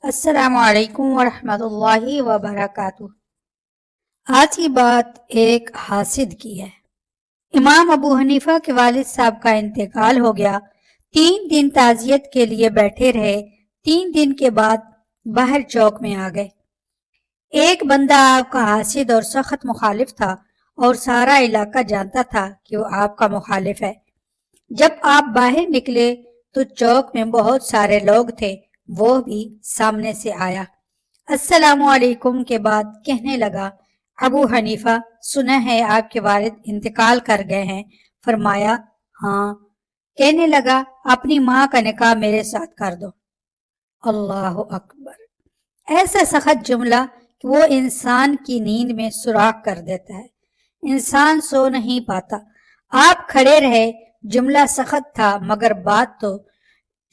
السلام علیکم ورحمۃ اللہ وبرکاتہ۔ آج کی بات ایک حاسد کی ہے۔ امام ابو حنیفہ کے والد صاحب کا انتقال ہو گیا۔ 3 دن تعزیت کے لیے بیٹھے رہے۔ 3 دن کے بعد باہر چوک میں آ گئے۔ ایک بندہ آپ کا حاسد اور سخت مخالف تھا اور سارا علاقہ جانتا تھا کہ وہ آپ کا مخالف ہے۔ جب آپ باہر نکلے تو چوک میں بہت سارے لوگ تھے، وہ بھی سامنے سے آیا۔ السلام علیکم کے بعد کہنے لگا، ابو حنیفہ، سنا ہے آپ کے والد انتقال کر گئے ہیں؟ فرمایا، ہاں۔ کہنے لگا، اپنی ماں کا نکاح میرے ساتھ کر دو۔ اللہ اکبر! ایسا سخت جملہ کہ وہ انسان کی نیند میں سوراخ کر دیتا ہے۔ انسان سو نہیں پاتا۔ آپ کھڑے رہے۔ جملہ سخت تھا مگر بات تو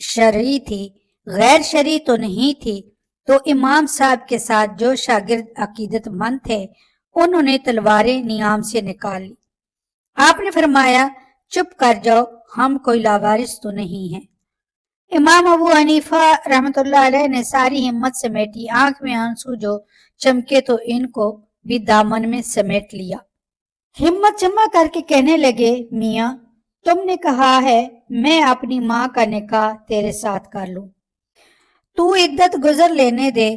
شرعی تھی، غیر شرعی تو نہیں تھی۔ تو امام صاحب کے ساتھ جو شاگرد عقیدت مند تھے، انہوں نے تلواریں نیام سے نکال لی۔ آپ نے فرمایا، چپ کر جاؤ، ہم کوئی لاوارث تو نہیں ہیں۔ امام ابو حنیفہ رحمۃ اللہ علیہ نے ساری ہمت سمیٹی، آنکھ میں آنسو جو چمکے تو ان کو بھی دامن میں سمیٹ لیا۔ ہمت جمع کر کے کہنے لگے، میاں، تم نے کہا ہے میں اپنی ماں کا نکاح تیرے ساتھ کر لوں۔ تو عدت گزر لینے دے،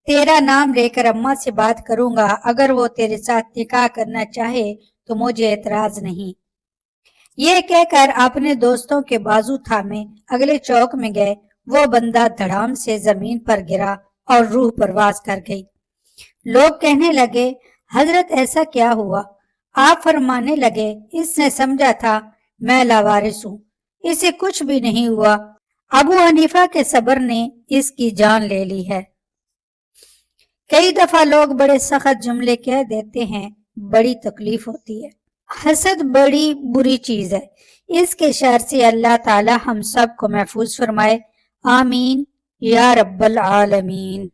تیرا نام لے کر اماں سے بات کروں گا، اگر وہ تیرے ساتھ نکاح کرنا چاہے تو مجھے اعتراض نہیں۔ یہ کہہ کر اپنے دوستوں کے بازو تھامے اگلے چوک میں گئے۔ وہ بندہ دھڑام سے زمین پر گرا اور روح پرواز کر گئی۔ لوگ کہنے لگے، حضرت ایسا کیا ہوا؟ آپ فرمانے لگے، اس نے سمجھا تھا میں لاوارث ہوں، اسے کچھ بھی نہیں ہوا۔ ابو حنیفہ کے صبر نے اس کی جان لے لی ہے۔ کئی دفعہ لوگ بڑے سخت جملے کہہ دیتے ہیں، بڑی تکلیف ہوتی ہے۔ حسد بڑی بری چیز ہے۔ اس کے شر سے اللہ تعالی ہم سب کو محفوظ فرمائے۔ آمین یا رب العالمین۔